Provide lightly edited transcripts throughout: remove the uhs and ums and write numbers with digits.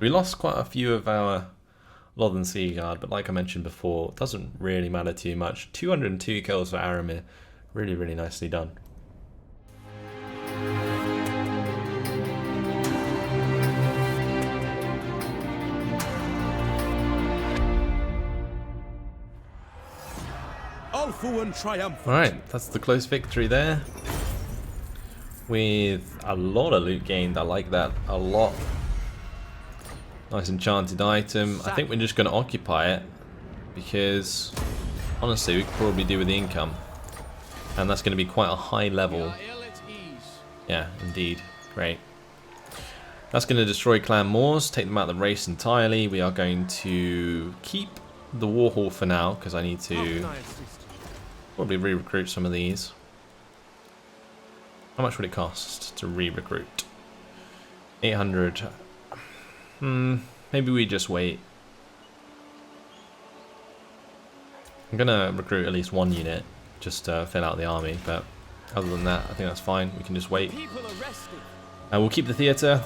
We lost quite a few of our Northern Sea Guard, but like I mentioned before, it doesn't really matter too much. 202 kills for Aramir. Really, really nicely done. Alright, that's the close victory there. With a lot of loot gained, I like that a lot. Nice enchanted item. I think we're just going to occupy it because honestly we could probably do with the income. And that's going to be quite a high level. Yeah, indeed. Great. That's going to destroy Clan Moors, take them out of the race entirely. We are going to keep the Warhall for now because I need to probably re-recruit some of these. How much would it cost to re-recruit? 800. Maybe we just wait. I'm gonna recruit at least one unit just to fill out the army, but other than that, I think that's fine. We can just wait. And we'll keep the theatre.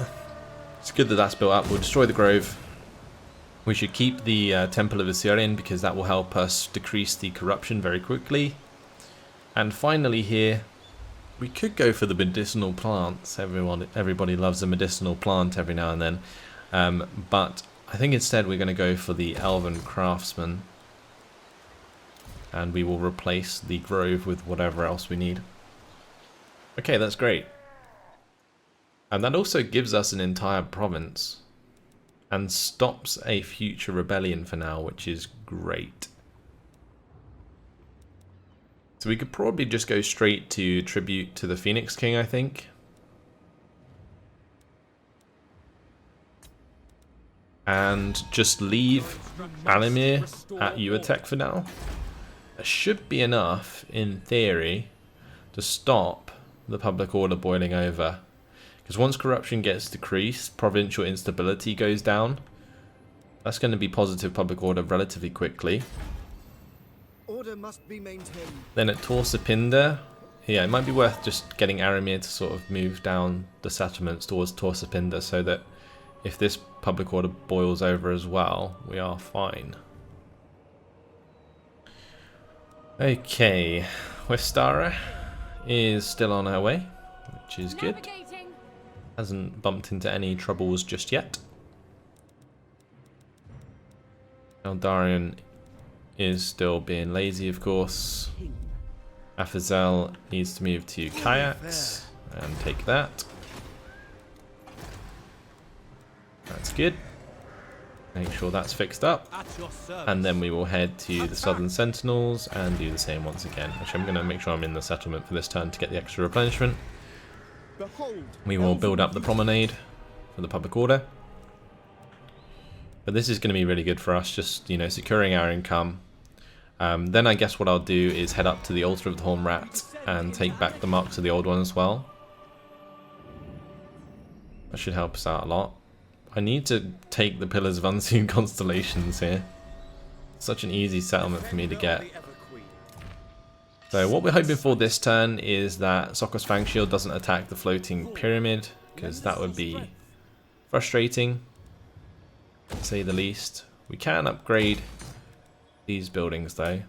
It's good that that's built up. We'll destroy the grove. We should keep the Temple of Assyrian because that will help us decrease the corruption very quickly. And finally here, we could go for the medicinal plants. Everybody loves a medicinal plant every now and then. But I think instead we're going to go for the Elven Craftsman. And we will replace the grove with whatever else we need. Okay, that's great. And that also gives us an entire province. And stops a future rebellion for now, which is great. So we could probably just go straight to tribute to the Phoenix King, I think. And just leave Alamir at Uatech for now. That should be enough, in theory, to stop the public order boiling over. Because once corruption gets decreased, provincial instability goes down. That's going to be positive public order relatively quickly. Order must be maintained. Then at Torsapinda, yeah, it might be worth just getting Aramir to sort of move down the settlements towards Torsapinda so that if this public order boils over as well, we are fine. Okay, Westara is still on her way, which is good. Hasn't bumped into any troubles just yet. Eldarion is still being lazy, of course. Afazel needs to move to kayaks and take that. That's good. Make sure that's fixed up. And then we will head to the Southern Sentinels and do the same once again. Actually, I'm going to make sure I'm in the settlement for this turn to get the extra replenishment. We will build up the promenade for the public order. But this is going to be really good for us, just, you know, securing our income. Then I guess what I'll do is head up to the Altar of the Horned Rat and take back the marks of the old one as well. That should help us out a lot. I need to take the Pillars of Unseen Constellations here. Such an easy settlement for me to get. So what we're hoping for this turn is that Sokos Fangshield doesn't attack the floating pyramid, because that would be frustrating, to say the least. We can upgrade these buildings though.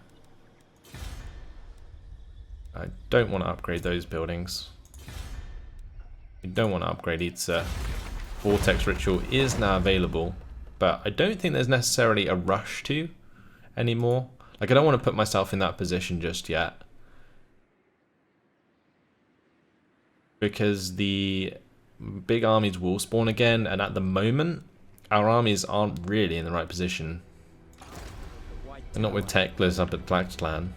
I don't want to upgrade those buildings. We don't want to upgrade Itza. Vortex Ritual is now available, but I don't think there's necessarily a rush to anymore. Like, I don't want to put myself in that position just yet, because the big armies will spawn again, and at the moment our armies aren't really in the right position. They're not with Teclis up at Tlaxclan,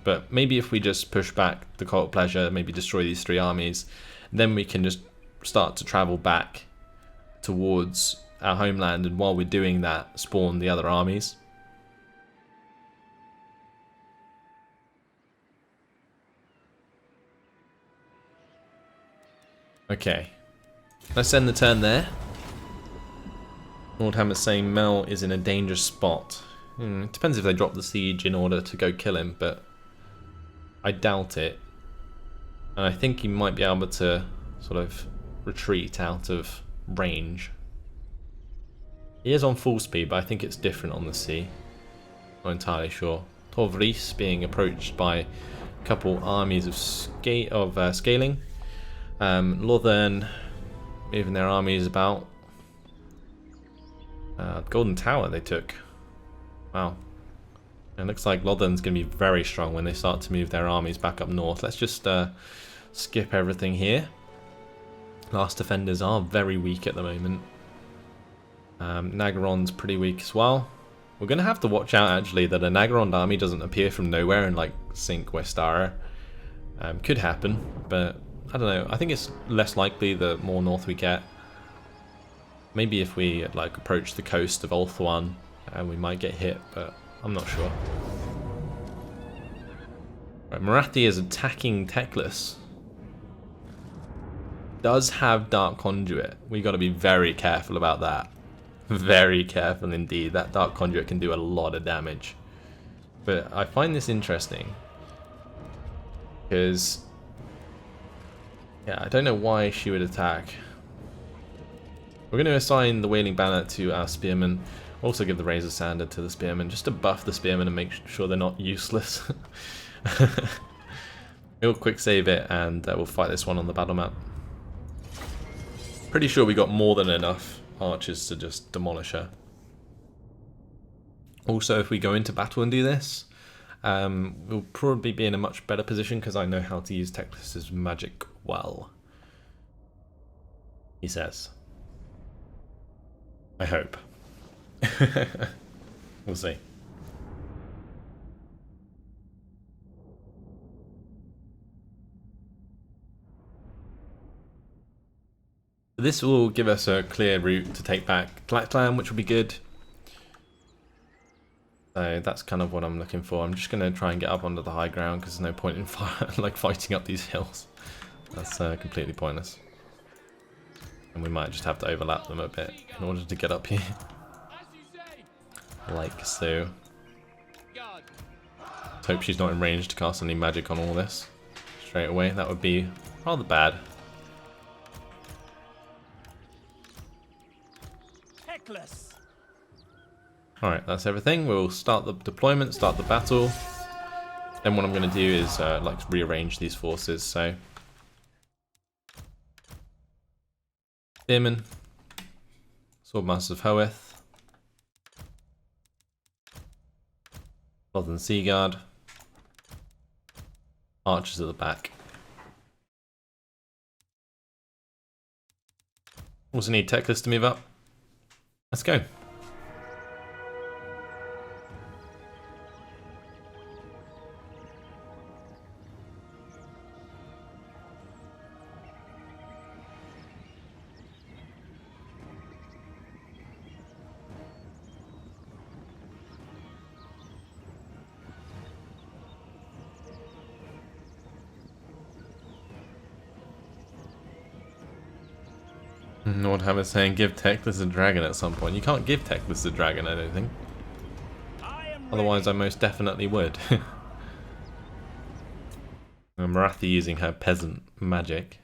but maybe if we just push back the Cult of Pleasure, maybe destroy these 3 armies, then we can just start to travel back towards our homeland, and while we're doing that, spawn the other armies. Okay, let's end the turn there. Nordhammer's saying Mel is in a dangerous spot. It depends if they drop the siege in order to go kill him, but I doubt it. And I think he might be able to sort of retreat out of range. He is on full speed, but I think it's different on the sea. Not entirely sure. Torvries being approached by a couple armies of scaling. Lothern moving their armies about. Golden Tower they took. Wow. It looks like Lothern's going to be very strong when they start to move their armies back up north. Let's just skip everything here. Last defenders are very weak at the moment. Nagaron's pretty weak as well. We're going to have to watch out actually that a Nagaron army doesn't appear from nowhere and like sink Westara. Could happen, but I don't know. I think it's less likely the more north we get. Maybe if we like approach the coast of Ulthuan, we might get hit, but I'm not sure. Right, Marathi is attacking Teclis. Does have Dark Conduit. We got to be very careful about that. Very careful indeed. That Dark Conduit can do a lot of damage. But I find this interesting because, yeah, I don't know why she would attack. We're going to assign the Wailing Banner to our Spearmen. Also give the Razor Sander to the Spearmen, just to buff the Spearmen and make sure they're not useless. We'll quick save it and we'll fight this one on the battle map. Pretty sure we got more than enough archers to just demolish her. Also, if we go into battle and do this, we'll probably be in a much better position because I know how to use Teclis' magic well. He says. I hope. We'll see. This will give us a clear route to take back Tlachtlan, which will be good. So that's kind of what I'm looking for. I'm just going to try and get up onto the high ground because there's no point in fighting up these hills. That's completely pointless. And we might just have to overlap them a bit in order to get up here. Like so. Let's hope she's not in range to cast any magic on all this straight away. That would be rather bad. Alright, that's everything. We'll start the deployment, start the battle. Then what I'm going to do is like rearrange these forces. So Spearmen, Swordmasters of Hoeth, Northern Sea Guard, Archers at the back. Also need Teclis to move up. Let's go. Warhammer saying give Teclis a dragon at some point. You can't give Teclis a dragon, I don't think. Otherwise I most definitely would. Marathi using her peasant magic.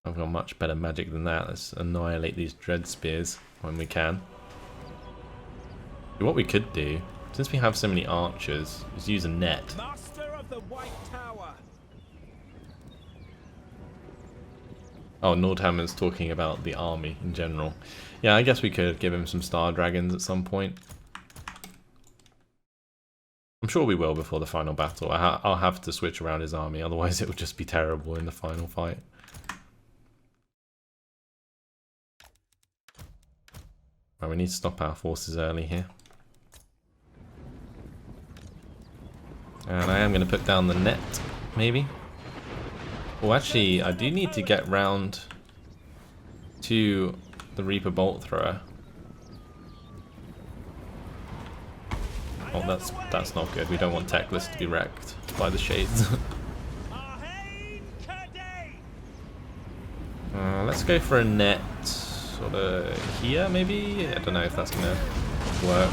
I've got much better magic than that. Let's annihilate these dread spears when we can. What we could do, since we have so many archers, is use a net. Master of the White Tower. Oh, Nordhammer's talking about the army in general. Yeah, I guess we could give him some star dragons at some point. I'm sure we will before the final battle. I'll have to switch around his army, otherwise it would just be terrible in the final fight. Right, we need to stop our forces early here. And I am going to put down the net, maybe. Well, actually, I do need to get round to the Reaper Bolt Thrower. Oh, that's not good. We don't want Teclis to be wrecked by the shades. Let's go for a net, sort of here, maybe? I don't know if that's gonna work.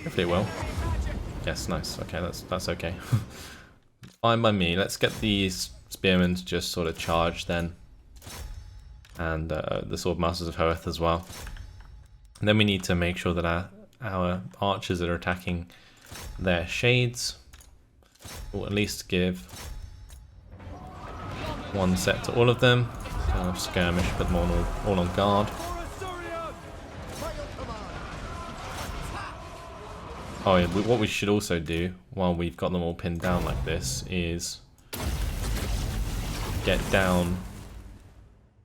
Hopefully it will. Yes, nice. Okay, that's okay. Fine by me. Let's get these spearmen to just sort of charge then. and the Sword Masters of Hoeth as well. And then we need to make sure that our archers that are attacking their shades will at least give one set to all of them. Kind of skirmish, put them all on guard. Oh yeah, what we should also do while we've got them all pinned down like this is get down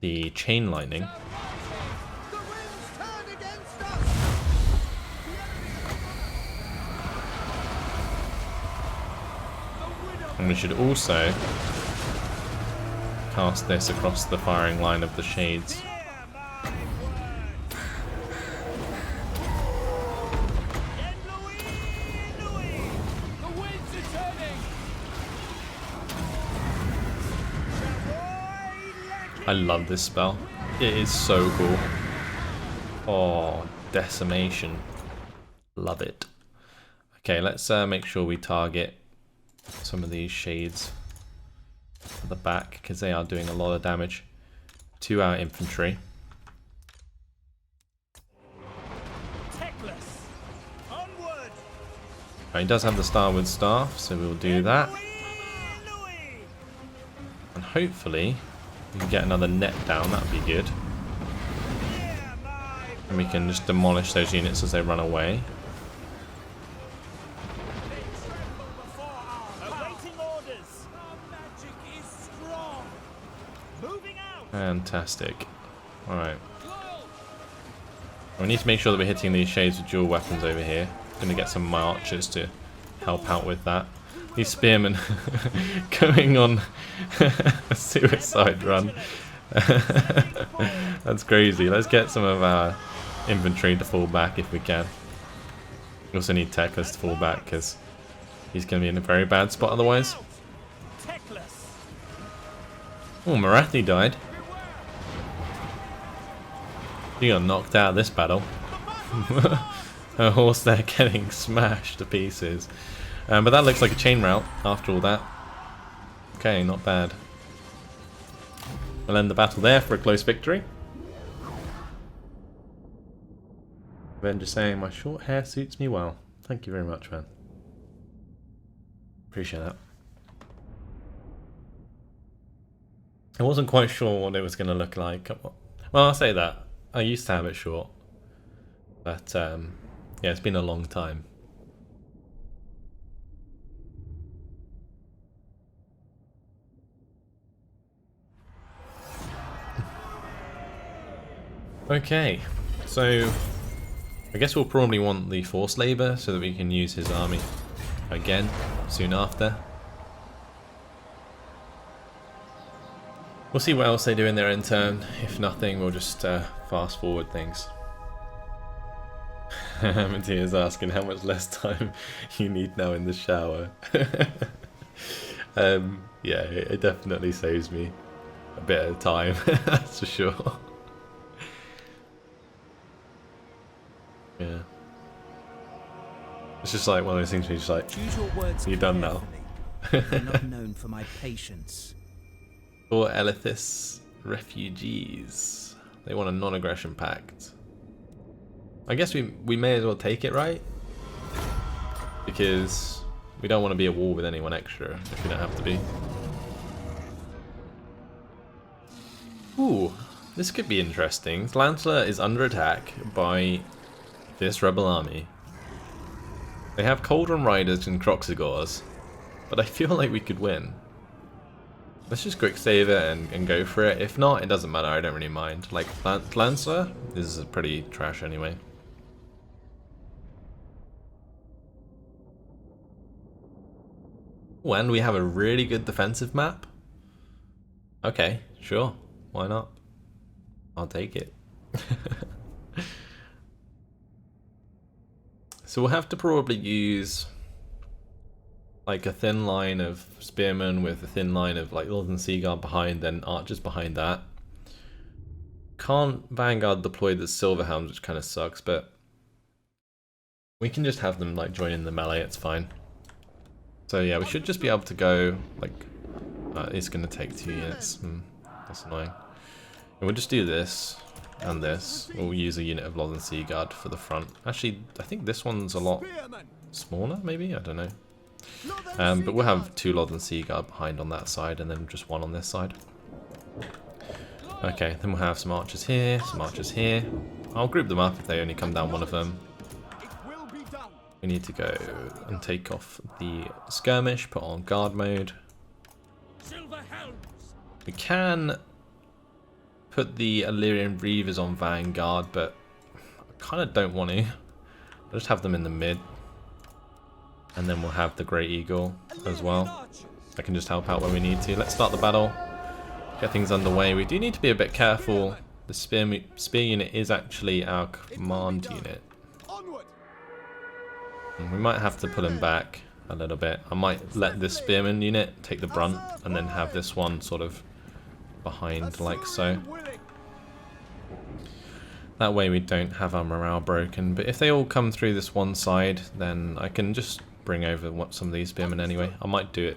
the chain lightning. And we should also cast this across the firing line of the shades. I love this spell. It is so cool. Oh, decimation. Love it. Okay, let's make sure we target some of these shades at the back, because they are doing a lot of damage to our infantry. Teclis, onward. He does have the Starwood Staff, so we'll do that. And hopefully we can get another net down, that would be good. And we can just demolish those units as they run away. Fantastic. Alright. We need to make sure that we're hitting these shades with dual weapons over here. Going to get some of my archers to help out with that. These spearmen going on a suicide run. That's crazy. Let's get some of our infantry to fall back if we can. We also need Teclis to fall back because he's going to be in a very bad spot otherwise. Oh, Marathi died. He got knocked out of this battle. Her horse there getting smashed to pieces. But that looks like a chain route after all that. Okay, not bad. We'll end the battle there for a close victory. Avenger saying, my short hair suits me well. Thank you very much, man. Appreciate that. I wasn't quite sure what it was going to look like. Well, I'll say that. I used to have it short. But, yeah, it's been a long time. Okay, so I guess we'll probably want the forced labor so that we can use his army again soon after. We'll see what else they do in their end turn. If nothing, we'll just fast forward things. Matthias asking how much less time you need now in the shower. Yeah, it definitely saves me a bit of time, that's for sure. Yeah. It's just like one of those things where you're just like, you're done now. I'm not known for my patience. Or Elithis refugees. They want a non-aggression pact. I guess we may as well take it, right? Because we don't want to be at war with anyone extra if we don't have to be. Ooh, this could be interesting. Lancelot is under attack by this rebel army. They have Cauldron Riders and Croxigors, but I feel like we could win. Let's just quick save it and go for it. If not, it doesn't matter, I don't really mind. Like, Lancer is pretty trash anyway. Oh, and we have a really good defensive map? Okay, sure. Why not? I'll take it. So we'll have to probably use like a thin line of spearmen with a thin line of like Northern Seaguard behind, then archers behind that. Can't Vanguard deploy the Silverhounds, which kind of sucks, but we can just have them like join in the melee, it's fine. So yeah, we should just be able to go like, it's going to take 2 units. That's annoying. We'll just do this and this. We'll use a unit of Lothan Sea Guard for the front. Actually, I think this one's a lot smaller, maybe? I don't know. But we'll have 2 Lothan Sea Guard behind on that side and then just 1 on this side. Okay, then we'll have some archers here, some archers here. I'll group them up if they only come down one of them. We need to go and take off the skirmish, put on guard mode. We can put the Illyrian Reavers on Vanguard, but I kind of don't want to. I'll just have them in the mid. And then we'll have the Great Eagle as well. I can just help out when we need to. Let's start the battle. Get things underway. We do need to be a bit careful. The spear unit is actually our command unit. And we might have to pull him back a little bit. I might let this spearman unit take the brunt and then have this one sort of behind like so. That way we don't have our morale broken. But if they all come through this one side, then I can just bring over some of these spearmen anyway. I might do it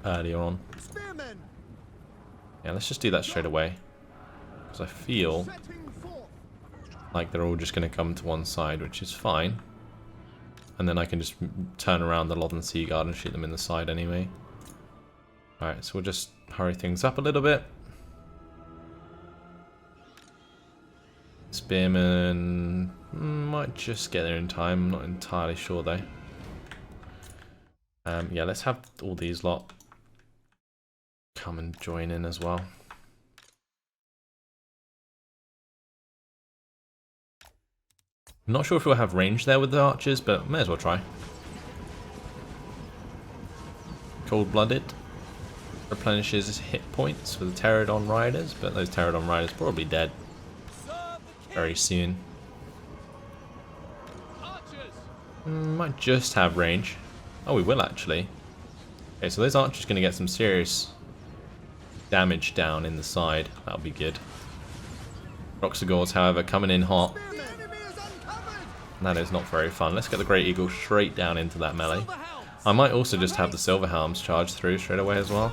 earlier on. Yeah, let's just do that straight away. Because I feel like they're all just going to come to one side, which is fine. And then I can just turn around the Lothan Sea Guard and shoot them in the side anyway. Alright, so we'll just hurry things up a little bit. Spearmen might just get there in time, I'm not entirely sure though. Yeah, let's have all these lot come and join in as well. I'm not sure if we'll have range there with the archers, but may as well try. Cold-blooded. Replenishes his hit points for the Pterodon Riders, but those Pterodon Riders are probably dead very soon. Might just have range. Oh, we will actually. Okay, so those archers are going to get some serious damage down in the side. That'll be good. Roxagors, however, coming in hot. That is not very fun. Let's get the Great Eagle straight down into that melee. I might also just have the Silverhelms charge through straight away as well.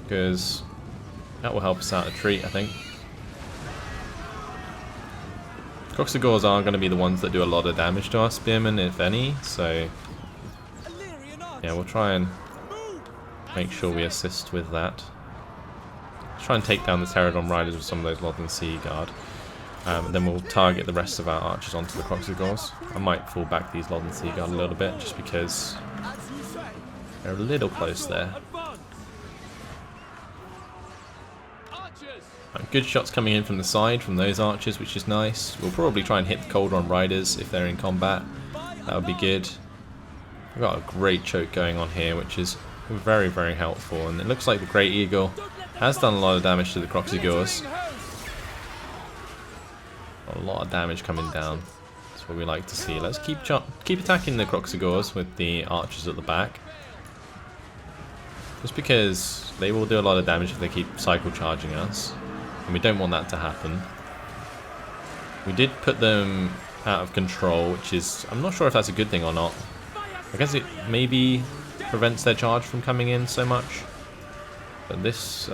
Because that will help us out a treat, I think. Roxagors are going to be the ones that do a lot of damage to our spearmen, if any. So, yeah, we'll try and make sure we assist with that. Let's try and take down the Pterodon Riders with some of those Lothan Sea Guard. Then we'll target the rest of our archers onto the Roxagors. I might fall back these Lothan Sea Guard a little bit, just because they're a little close there. Good shots coming in from the side from those archers, which is nice. We'll probably try and hit the Cauldron Riders if they're in combat. That would be good. We've got a great choke going on here, which is very, very helpful. And it looks like the Great Eagle has done a lot of damage to the Roxagors. A lot of damage coming down. That's what we like to see. Let's keep attacking the Roxagors with the archers at the back. Just because they will do a lot of damage if they keep cycle charging us. And we don't want that to happen. We did put them out of control, which is... I'm not sure if that's a good thing or not. I guess it maybe prevents their charge from coming in so much. But this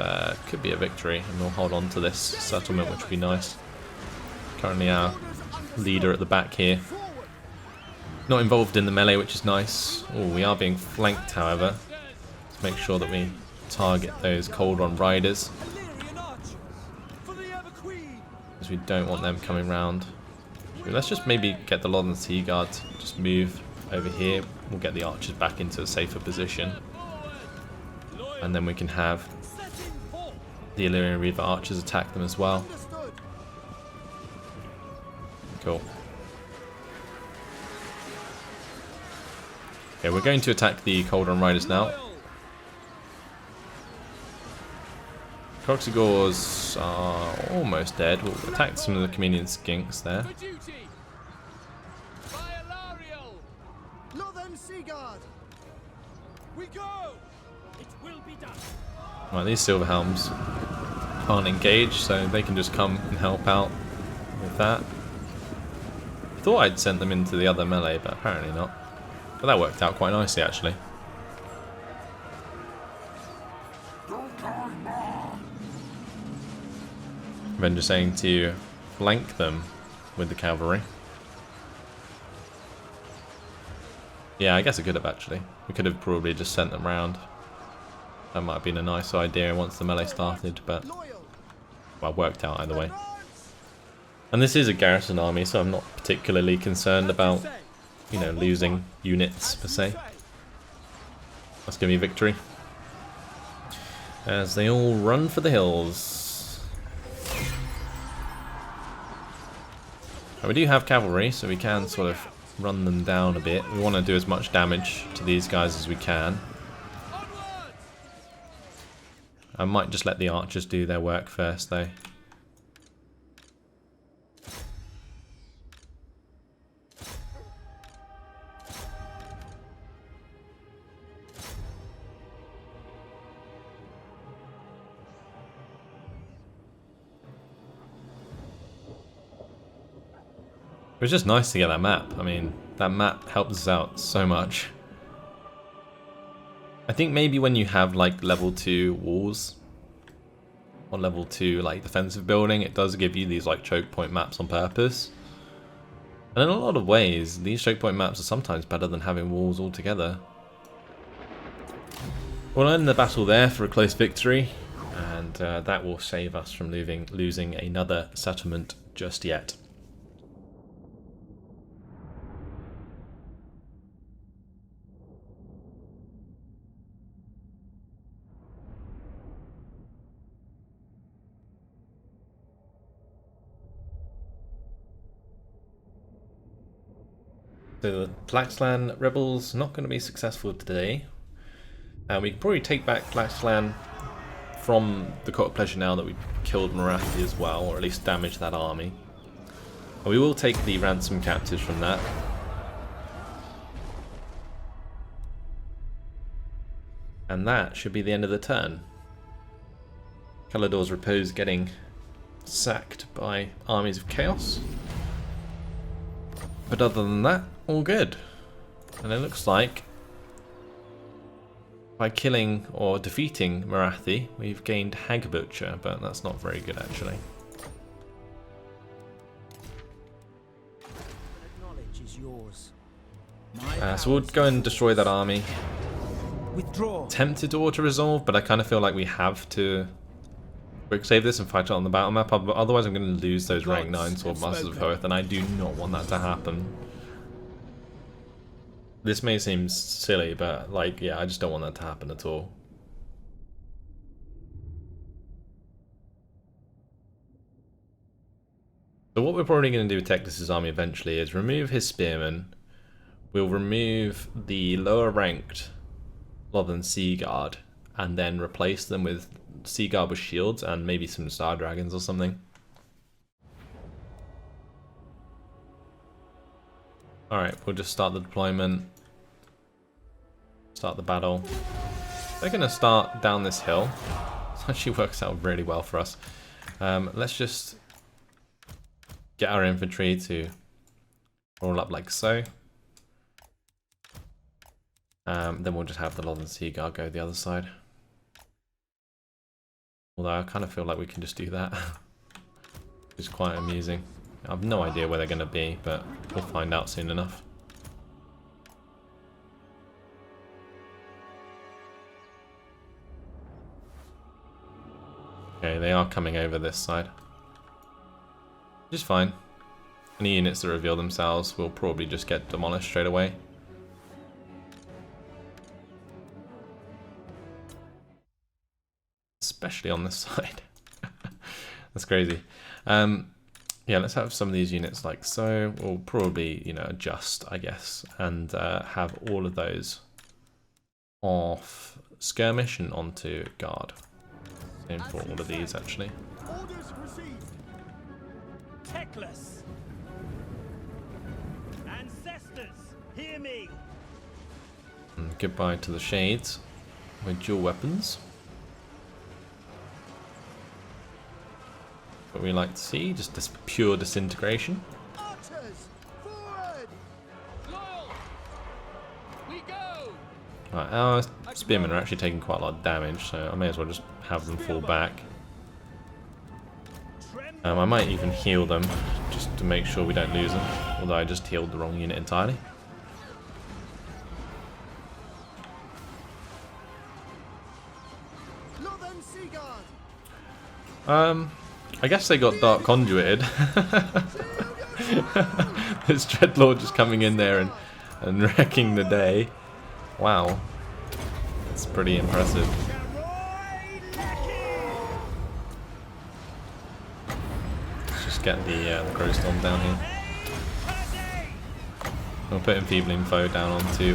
could be a victory, and we'll hold on to this settlement, which would be nice. Currently our leader at the back here. Not involved in the melee, which is nice. Oh, we are being flanked, however. Let's make sure that we target those Cauldron Riders. Because we don't want them coming round. Let's just maybe get the Lothan Sea Guard to just move over here. We'll get the archers back into a safer position. And then we can have the Illyrian Reaver archers attack them as well. Cool. Okay, we're going to attack the Cauldron Riders now. Roxagors are almost dead. We'll attack some of the Communion Skinks there. Right, these Silverhelms can't engage, so they can just come and help out with that. I thought I'd sent them into the other melee, but apparently not. But that worked out quite nicely, actually. Avenger saying to flank them with the cavalry. Yeah, I guess I could have actually. We could have probably just sent them round. That might have been a nice idea once the melee started, but well, worked out either way. And this is a garrison army, so I'm not particularly concerned about, you know, losing units per se. Let's give me victory. As they all run for the hills. And we do have cavalry, so we can sort of run them down a bit. We want to do as much damage to these guys as we can. I might just let the archers do their work first, though. It was just nice to get that map. I mean, that map helps us out so much. I think maybe when you have like level 2 walls or level 2 like defensive building, it does give you these like choke point maps on purpose. And in a lot of ways, these choke point maps are sometimes better than having walls altogether. We'll end the battle there for a close victory, and that will save us from losing another settlement just yet. So the Tlaxlan rebels not going to be successful today. We can probably take back Tlaxlan from the Court of Pleasure now that we've killed Marathi as well, or at least damaged that army. And we will take the ransom captives from that. And that should be the end of the turn. Calador's Repose getting sacked by armies of chaos. But other than that, all good. And it looks like by killing or defeating Marathi, we've gained Hag Butcher, but that's not very good actually. Knowledge is yours. So we'll go and destroy that army. Withdraw. Tempted to auto-resolve, but I kind of feel like we have to quick save this and fight it on the battle map, otherwise I'm going to lose those rank 9 Swordmasters of Hoeth, and I do not want that to happen. This may seem silly, but like, yeah, I just don't want that to happen at all. So what we're probably going to do with Teclis' army eventually is remove his spearmen. We'll remove the lower ranked Lothern Sea Guard, and then replace them with Sea Guard with shields and maybe some Star Dragons or something. Alright, we'll just start the deployment. Start the battle. They're going to start down this hill. This actually works out really well for us. Let's just get our infantry to roll up like so. Then we'll just have the Lothern Sea Guard go the other side. Although I kind of feel like we can just do that. It's quite amusing. I have no idea where they're going to be, but we'll find out soon enough. Okay, they are coming over this side. Which is fine. Any units that reveal themselves will probably just get demolished straight away. Especially on this side. That's crazy. Yeah, let's have some of these units like so. We'll probably, you know, adjust, I guess, and have all of those off skirmish and onto guard. Same for all of these, actually. Orders received. Teclis. Ancestors, hear me. And goodbye to the Shades with dual weapons. What we like to see, just this pure disintegration. Archers, forward! Loyal. We go. Right, our spearmen are actually taking quite a lot of damage, so I may as well just have them fall back. Tremble I might even heal them just to make sure we don't lose them, although I just healed the wrong unit entirely. Northern Sea Guard. I guess they got dark conduited. This Dreadlord just coming in there and wrecking the day. Wow. That's pretty impressive. Let's just get the Crow Storm down here. We'll put Enfeebling Foe down onto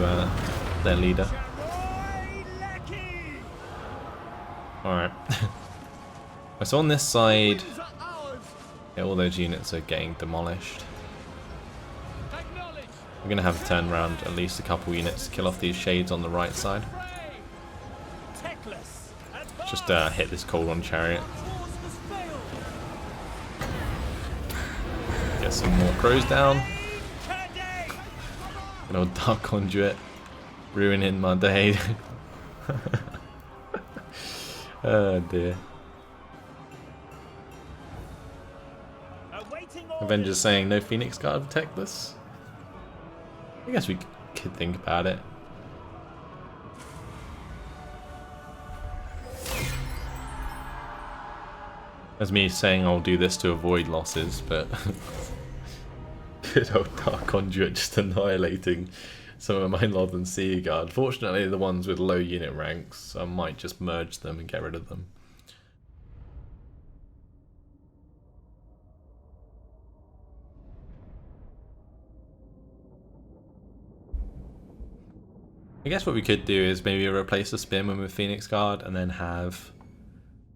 their leader. Alright. So on this side, yeah, all those units are getting demolished. We're going to have to turn around at least a couple units to kill off these shades on the right side. Teclis. Just hit this Cold Chariot. Get some more crows down. Good old Dark Conduit. Ruining my day. Oh dear. Avengers saying no Phoenix Guard for Teclis. I guess we could think about it. That's me saying I'll do this to avoid losses, but good old Dark Conduit just annihilating some of my Northern Sea Guard. Fortunately, the ones with low unit ranks, so I might just merge them and get rid of them. I guess what we could do is maybe replace the Spearmen with Phoenix Guard and then have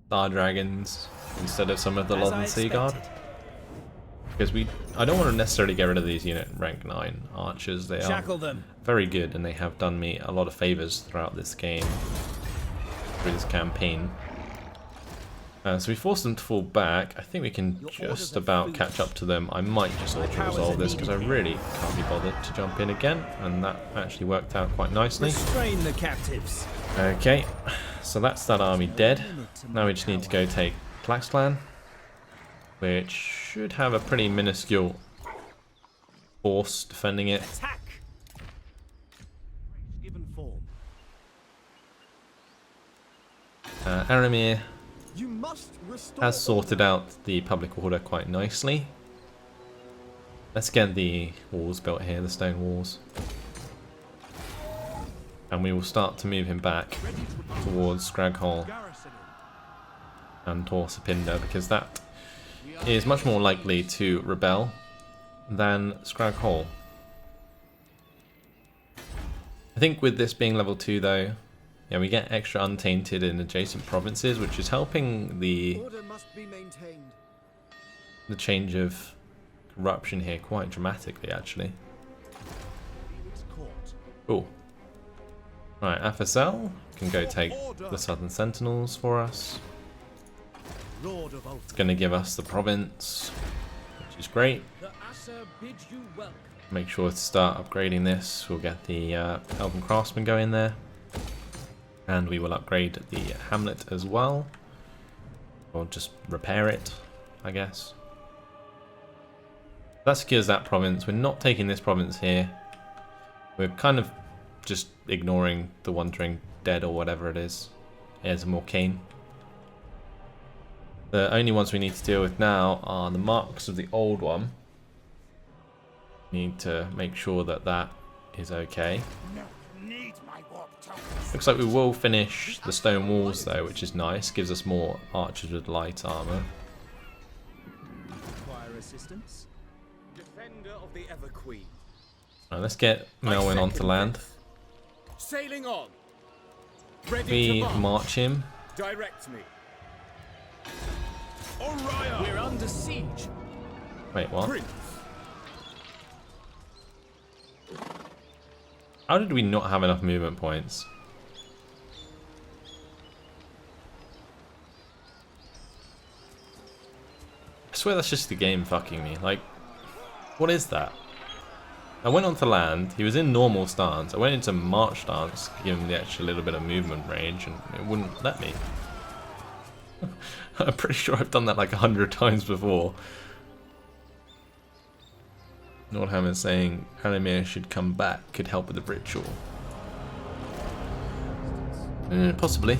Star Dragons instead of some of the Northern Sea Guard. Because I don't want to necessarily get rid of these unit rank 9 archers. They are very good and they have done me a lot of favors throughout this game, through this campaign. So we force them to fall back. I think we can just about catch up to them. I might just auto-resolve this because I really can't be bothered to jump in again, and that actually worked out quite nicely. Restrain the captives. Okay, so that's that army dead. Now we just need to go take Tlaxclan, which should have a pretty minuscule force defending it. Attack. Given form. Aramir You must restore has sorted out the public order quite nicely. Let's get the walls built here, the stone walls. And we will start to move him back towards Scraghole and Torsapinda, because that is much more likely to rebel than Scraghole. I think with this being level 2 though, yeah, we get extra untainted in adjacent provinces, which is helping the order must be maintained. change of corruption here quite dramatically, actually. Cool. Right, Afasel can go take the Southern Sentinels for us. It's going to give us the province, which is great. Make sure to start upgrading this. We'll get the Elven Craftsman going there. And we will upgrade the hamlet as well. Or just repair it, I guess. That secures that province. We're not taking this province here. We're kind of just ignoring the Wandering Dead or whatever it is. Here's a Morcane. The only ones we need to deal with now are the marks of the old one. We need to make sure that that is okay. Looks like we will finish the stone walls though, which is nice. Gives us more archers with light armor. Require assistance? Defender of the Everqueen. Right, let's get Melwyn onto land. Sailing on. Ready We to march him. Direct me. We're under siege. Wait, what? Prince. How did we not have enough movement points? I swear that's just the game fucking me. Like, what is that? I went onto land, he was in normal stance, I went into march stance, to give him the extra little bit of movement range, and it wouldn't let me. I'm pretty sure I've done that like 100 times before. Nordham is saying Alamir should come back, could help with the ritual. Possibly.